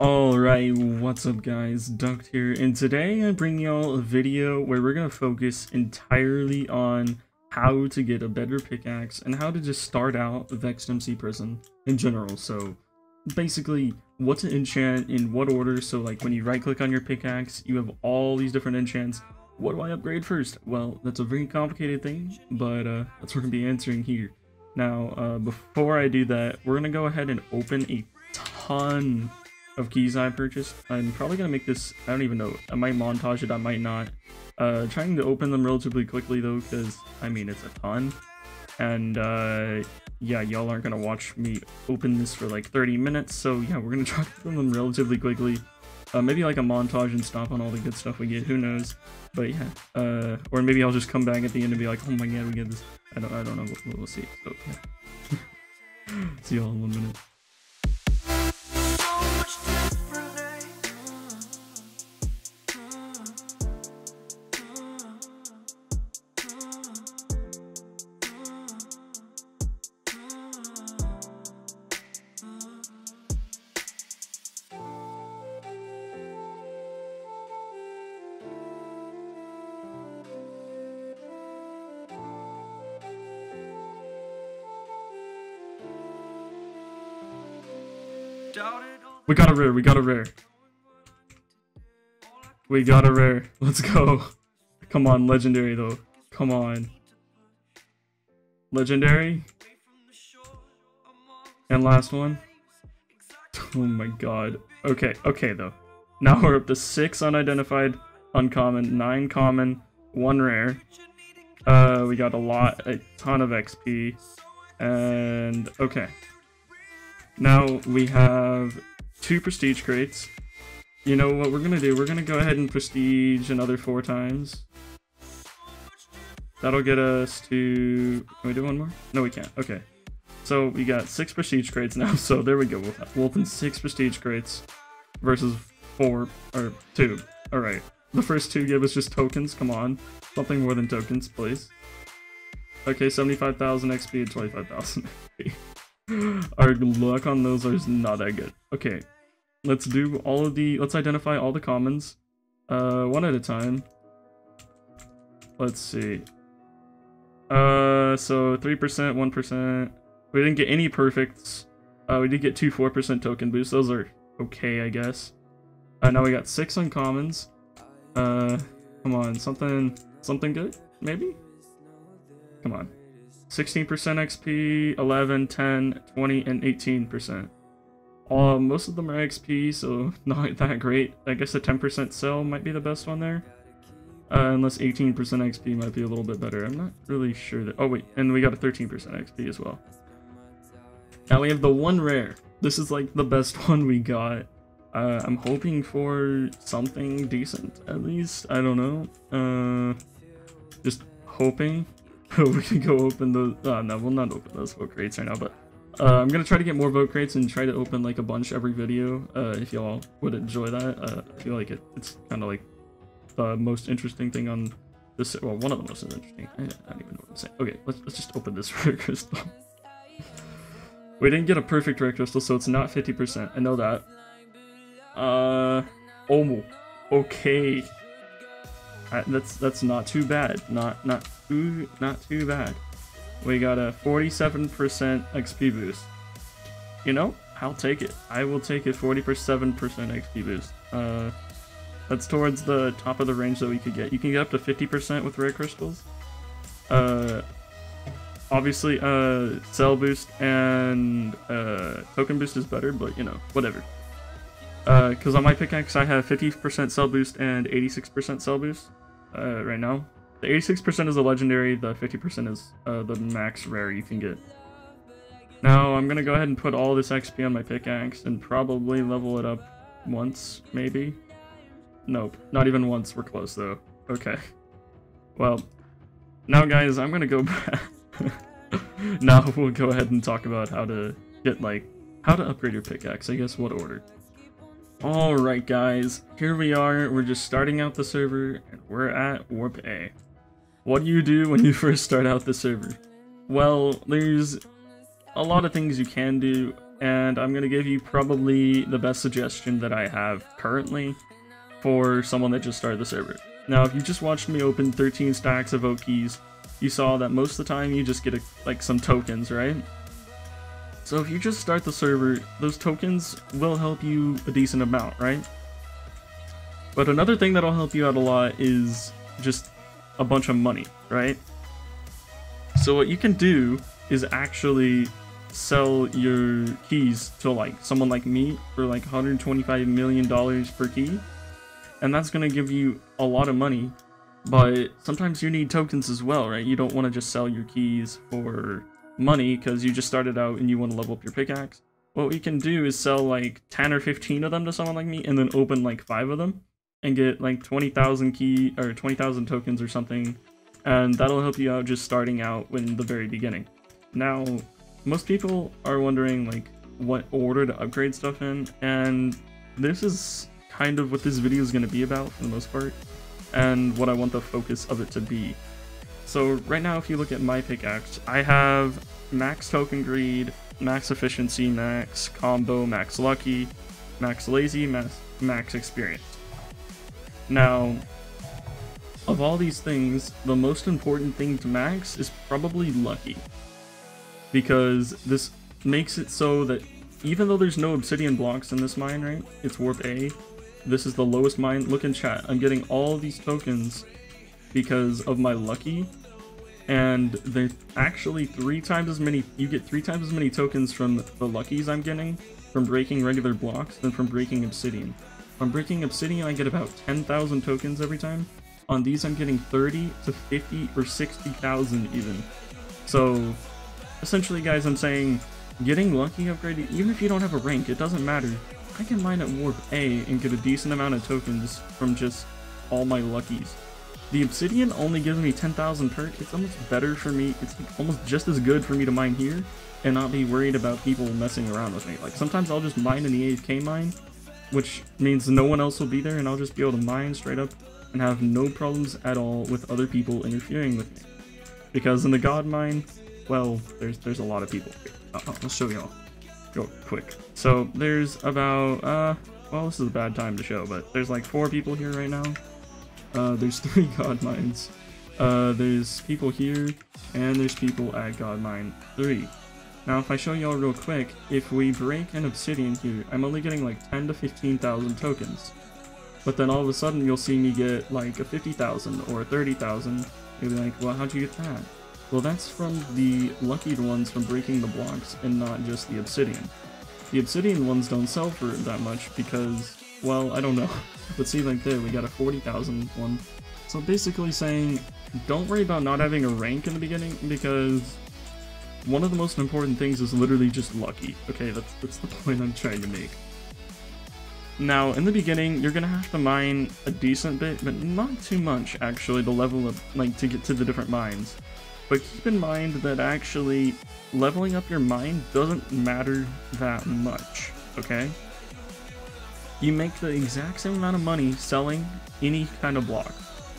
Alright, what's up guys, Duct here, and today I bring y'all a video where we're going to focus entirely on how to get a better pickaxe and how to just start out VexedMc prison in general. So basically what to enchant in what order. So like when you right click on your pickaxe, you have all these different enchants. What do I upgrade first? Well, that's a very complicated thing, but that's what we're going to be answering here. Now, before I do that, we're going to go ahead and open a ton of keys I purchased. I'm probably gonna make this, I don't even know, I might montage it, I might not. Trying to open them relatively quickly though, because I mean it's a ton, and yeah, y'all aren't gonna watch me open this for like 30 minutes, so yeah, we're gonna try to open them relatively quickly. Maybe like a montage and stop on all the good stuff we get, who knows. But yeah, or maybe I'll just come back at the end and be like, oh my god, we get this. I don't know, we'll see. So yeah. See y'all in 1 minute. We got a rare, we got a rare. We got a rare. Let's go. Come on, legendary though. Come on. Legendary. And last one. Oh my god. Okay, okay though. Now we're up to 6 unidentified, uncommon, 9 common, 1 rare. We got a ton of XP. And okay. Now we have 2 prestige crates. You know what we're gonna do? We're gonna go ahead and prestige another 4 times. That'll get us to... Can we do one more? No, we can't. Okay. So we got 6 prestige crates now. So there we go. We'll open 6 prestige crates versus 4 or 2. Alright. The first 2 give us just tokens. Come on. Something more than tokens, please. Okay, 75,000 XP and 25,000 XP. Our luck on those is not that good. Okay, let's do all of the, let's identify all the commons, one at a time. Let's see. So 3%, 1%. We didn't get any perfects. We did get 2 4% token boosts. Those are okay, I guess. Now we got 6 uncommons. Come on, something good, maybe? Come on. 16% XP, 11, 10, 20, and 18%. Most of them are XP, so not that great. I guess a 10% sell might be the best one there. Unless 18% XP might be a little bit better. I'm not really sure that... Oh wait, and we got a 13% XP as well. Now we have the 1 rare. This is like the best one we got. I'm hoping for something decent, at least. I don't know. Just hoping. We can go open those. No, we'll not open those vote crates right now, but I'm gonna try to get more vote crates and try to open like a bunch every video. If y'all would enjoy that, I feel like it's kind of like the most interesting thing on this. Well, one of the most interesting. I don't even know what I'm saying. Okay, let's just open this rare crystal. We didn't get a perfect rare crystal, so it's not 50%. I know that. Oh, okay. That's not too bad. Not too bad. We got a 47% XP boost. You know, I'll take it. I will take a 47% XP boost. That's towards the top of the range that we could get. You can get up to 50% with rare crystals. Obviously, cell boost and token boost is better, but you know, whatever. Because on my pickaxe I have 50% cell boost and 86% cell boost right now. The 86% is a legendary, the 50% is the max rare you can get. Now I'm gonna go ahead and put all this XP on my pickaxe and probably level it up once, maybe? Nope, not even once. We're close though. Okay. Well, now guys, I'm gonna go back. Now we'll go ahead and talk about how to get, like, how to upgrade your pickaxe. I guess what order. Alright guys, here we are. We're just starting out the server and we're at Warp A. What do you do when you first start out the server? Well, there's a lot of things you can do. and I'm going to give you probably the best suggestion that I have currently for someone that just started the server. Now, if you just watched me open 13 stacks of vote keys, you saw that most of the time you just get like some tokens, right? So if you just start the server, those tokens will help you a decent amount, right? But another thing that'll help you out a lot is just a bunch of money, right? So what you can do is actually sell your keys to like someone like me for like $125 million per key, and that's gonna give you a lot of money. But sometimes you need tokens as well, right? You don't want to just sell your keys for money because you just started out and you want to level up your pickaxe. What we can do is sell like 10 or 15 of them to someone like me, and then open like 5 of them and get like 20,000 key or 20,000 tokens or something, and that'll help you out just starting out in the very beginning. Now, most people are wondering like what order to upgrade stuff in, and this is kind of what this video is going to be about for the most part, and what I want the focus of it to be. So right now, if you look at my pickaxe, I have max token greed, max efficiency, max combo, max lucky, max lazy, max experience. Now, of all these things, the most important thing to max is probably lucky, because this makes it so that even though there's no obsidian blocks in this mine, right? It's warp A. This is the lowest mine. Look in chat. I'm getting all of these tokens because of my lucky, and they're actually 3 times as many. You get 3 times as many tokens from the luckies I'm getting from breaking regular blocks than from breaking obsidian. From breaking obsidian, I get about 10,000 tokens every time. On these, I'm getting 30 to 50 or 60,000 even. So essentially, guys, I'm saying getting lucky upgraded, even if you don't have a rank, it doesn't matter. I can mine at warp A and get a decent amount of tokens from just all my luckies. The obsidian only gives me 10,000 per. It's almost better for me. It's almost just as good for me to mine here and not be worried about people messing around with me. Like sometimes I'll just mine in the AFK mine, which means no one else will be there, and I'll just be able to mine straight up and have no problems at all with other people interfering with me. Because in the god mine, well, there's a lot of people here. I'll show y'all real quick. So there's about well, this is a bad time to show, but there's like 4 people here right now. There's 3 god mines. There's people here, and there's people at god mine 3. Now, if I show y'all real quick, if we break an obsidian here, I'm only getting like 10 to 15,000 tokens. But then all of a sudden, you'll see me get like a 50,000 or a 30,000. You'll be like, well, how'd you get that? Well, that's from the lucky ones from breaking the blocks and not just the obsidian. The obsidian ones don't sell for that much because, well, I don't know. But see, like there, we got a 40,000 one. So basically saying, don't worry about not having a rank in the beginning, because one of the most important things is literally just lucky. Okay, that's the point I'm trying to make. Now, in the beginning, you're gonna have to mine a decent bit, but not too much, actually, to level up, like, to get to the different mines. But keep in mind that actually, leveling up your mine doesn't matter that much, okay? You make the exact same amount of money selling any kind of block.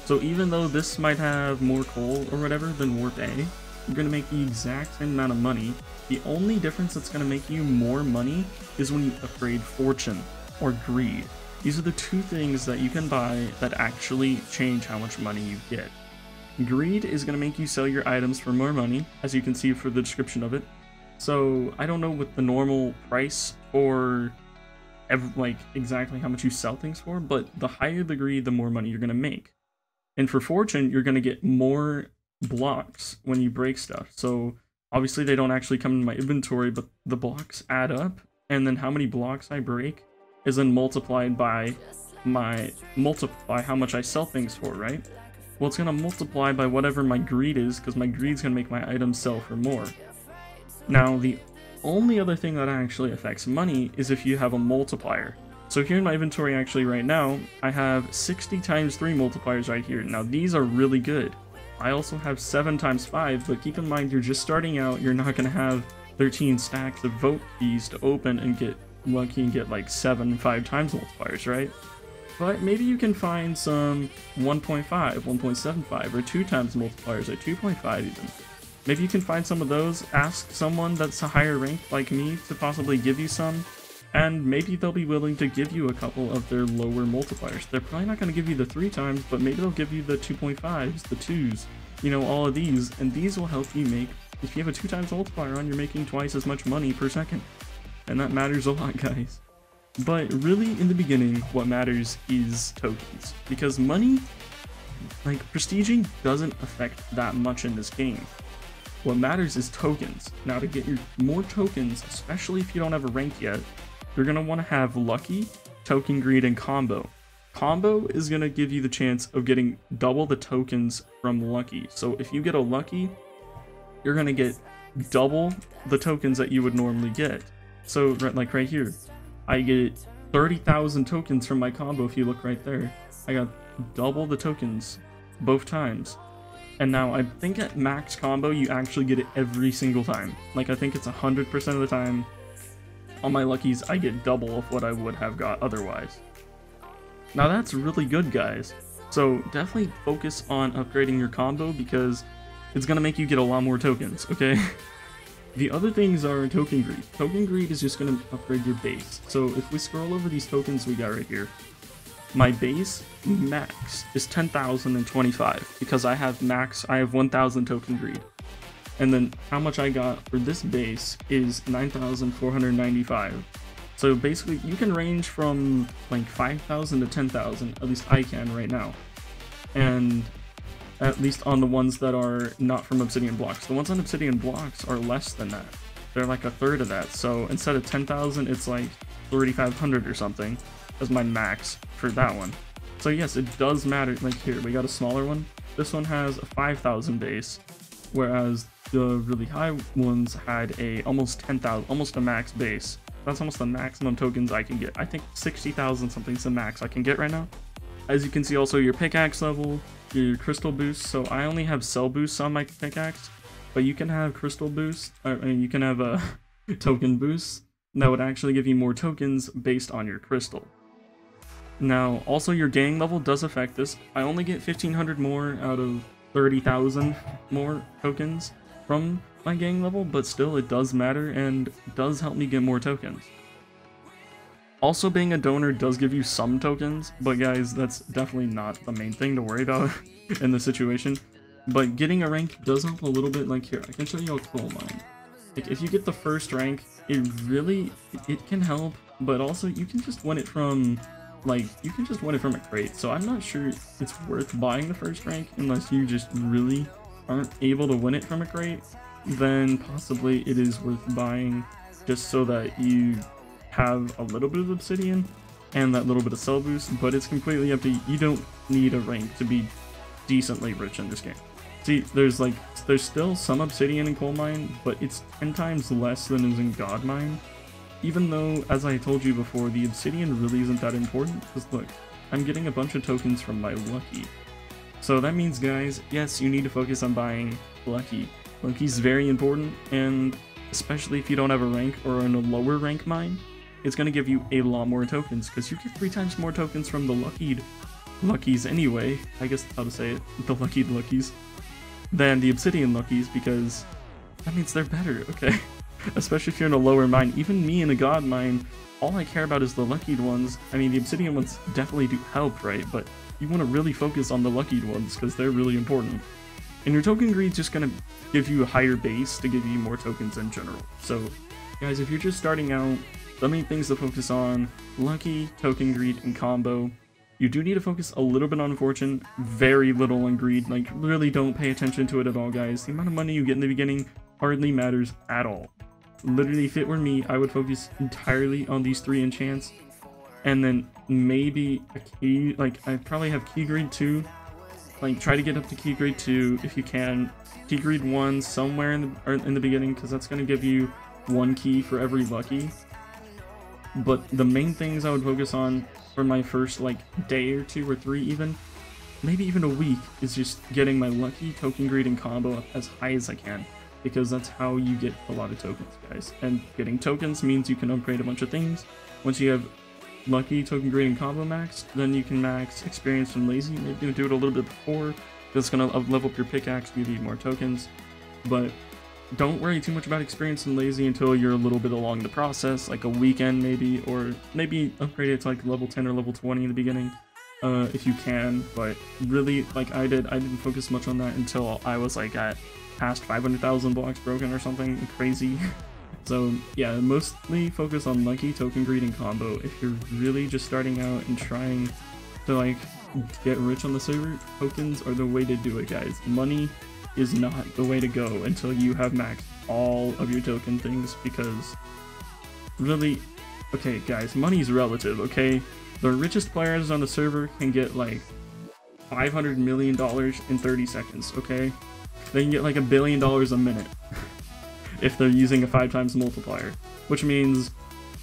So even though this might have more coal or whatever than warp A, you're going to make the exact same amount of money. The only difference that's going to make you more money is when you upgrade fortune or greed. These are the 2 things that you can buy that actually change how much money you get. Greed is going to make you sell your items for more money, as you can see for the description of it. So I don't know what the normal price for like exactly how much you sell things for, but the higher the greed, the more money you're going to make. And for fortune, you're going to get more blocks when you break stuff. So obviously they don't actually come in my inventory, but the blocks add up, and then how many blocks I break is then multiplied by how much I sell things for, right? Well, it's gonna multiply by whatever my greed is, because my greed's gonna make my items sell for more. Now, the only other thing that actually affects money is if you have a multiplier. So here in my inventory actually right now, I have 60 times 3 multipliers right here. Now these are really good. I also have 7 times 5, but keep in mind you're just starting out, you're not going to have 13 stacks of vote keys to open and get lucky and get like 5 times multipliers, right? But maybe you can find some 1.5, 1.75, or 2 times multipliers at 2.5 even. maybe you can find some of those, ask someone that's a higher rank like me to possibly give you some, and maybe they'll be willing to give you a couple of their lower multipliers. They're probably not going to give you the 3 times, but maybe they'll give you the 2.5s, the 2s, you know, all of these, and these will help you make, if you have a 2 times multiplier on, you're making twice as much money per second, and that matters a lot, guys. But really, in the beginning, what matters is tokens, because money, like, prestiging doesn't affect that much in this game. What matters is tokens. Now, to get your more tokens, especially if you don't have a rank yet, you're going to want to have Lucky, Token Greed, and Combo. Combo is going to give you the chance of getting double the tokens from Lucky. So if you get a Lucky, you're going to get double the tokens that you would normally get. So, like right here, I get 30,000 tokens from my combo. If you look right there, I got double the tokens both times. And now I think at max combo you actually get it every single time. Like, I think it's 100% of the time on my luckies I get double of what I would have got otherwise. Now that's really good, guys. So definitely focus on upgrading your combo because it's gonna make you get a lot more tokens, okay? The other things are token greed. Token greed is just gonna upgrade your base. So if we scroll over these tokens we got right here, my base max is 10,025 because I have 1,000 token greed. And then how much I got for this base is 9,495. So basically you can range from like 5,000 to 10,000, at least I can right now. And at least on the ones that are not from obsidian blocks. The ones on obsidian blocks are less than that. They're like a third of that. So instead of 10,000, it's like 3,500 or something as my max for that one. So yes, it does matter. Like here, we got a smaller one. This one has a 5,000 base, whereas the really high ones had a almost 10,000, almost a max base. That's almost the maximum tokens I can get. I think 60,000 something's the max I can get right now. As you can see, also your pickaxe level, your crystal boost. So I only have cell boosts on my pickaxe, but you can have crystal boost, you can have a token boost that would actually give you more tokens based on your crystal. Now, also your gang level does affect this. I only get 1,500 more out of 30,000 more tokens from my gang level, but still it does matter and does help me get more tokens. Also, being a donor does give you some tokens, but guys, that's definitely not the main thing to worry about in the situation. But getting a rank does help a little bit. Like here, I can show you a coal mine. Like if you get the first rank, it can help, but also you can just win it from a crate. So I'm not sure it's worth buying the first rank unless you just really aren't able to win it from a crate. Then possibly it is worth buying just so that you have a little bit of obsidian and that little bit of cell boost, but it's completely up to you. You don't need a rank to be decently rich in this game. See, there's still some obsidian in coal mine, but it's 10 times less than is in god mine. Even though, as I told you before, the obsidian really isn't that important, because look, I'm getting a bunch of tokens from my lucky. So that means, guys, yes, you need to focus on buying lucky. Lucky's very important, and especially if you don't have a rank or in a lower rank mine, it's going to give you a lot more tokens, because you get 3 times more tokens from the luckies anyway, I guess how to say it, the luckies, than the obsidian luckies, because that means they're better, okay? Especially if you're in a lower mine. Even me in a god mine, all I care about is the luckied ones. I mean, the obsidian ones definitely do help, right? But you want to really focus on the luckied ones, because they're really important. And your token greed's just going to give you a higher base to give you more tokens in general. So, guys, if you're just starting out, the main things to focus on: lucky, token greed, and combo. You do need to focus a little bit on fortune, very little on greed. Like, really don't pay attention to it at all, guys. The amount of money you get in the beginning hardly matters at all. Literally, if it were me, I would focus entirely on these 3 enchants, and then maybe a key. Like, I'd probably have key greed 2. Like, try to get up to key greed 2 if you can. Key greed 1 somewhere in the beginning, because that's going to give you 1 key for every lucky. But the main things I would focus on for my first like day or 2 or 3, even maybe even a week, is just getting my lucky, token greed, and combo up as high as I can, because that's how you get a lot of tokens, guys. And getting tokens means you can upgrade a bunch of things. Once you have lucky, token greed, and combo maxed, then you can max experience and lazy. Maybe do it a little bit before. That's gonna level up your pickaxe, give you more tokens. but don't worry too much about experience and lazy until you're a little bit along the process, like a weekend maybe, or maybe upgrade it to like level 10 or level 20 in the beginning, if you can. But really, like I didn't focus much on that until I was like at past 500,000 blocks broken or something crazy. So yeah, mostly focus on lucky, token greed, and combo. If you're really just starting out and trying to like get rich on the server, tokens are the way to do it, guys. Money is not the way to go until you have maxed all of your token things, because really, okay guys, money is relative, okay? The richest players on the server can get like $500 million in 30 seconds, okay? They can get like $1 billion a minute if they're using a 5x multiplier, which means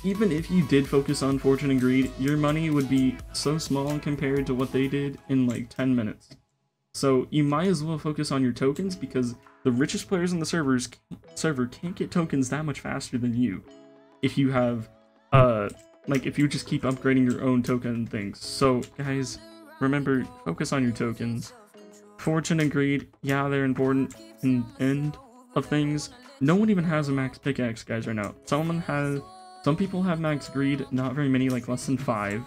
even if you did focus on fortune and greed, your money would be so small compared to what they did in like 10 minutes. So you might as well focus on your tokens, because the richest players in the server can't get tokens that much faster than you if you have like if you just keep upgrading your own token things. So guys, remember, focus on your tokens. Fortune and greed, yeah, they're important in the end of things. No one even has a max pickaxe, guys, right now. Some people have max greed, not very many, like less than 5.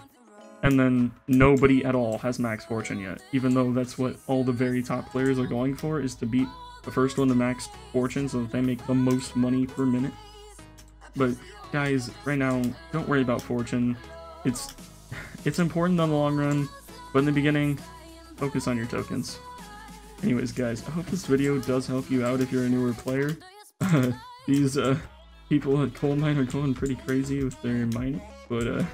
And then nobody at all has max fortune yet, even though that's what all the very top players are going for, is to beat the first one to max fortune so that they make the most money per minute. But guys, right now, don't worry about fortune. It's important in the long run, but in the beginning, focus on your tokens. Anyways, guys, I hope this video does help you out if you're a newer player. These people at Coal Mine are going pretty crazy with their mining, but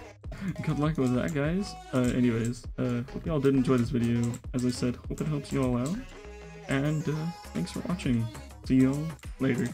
good luck with that, guys. Anyways, hope y'all did enjoy this video. As I said, hope it helps you all out, and thanks for watching. See y'all later.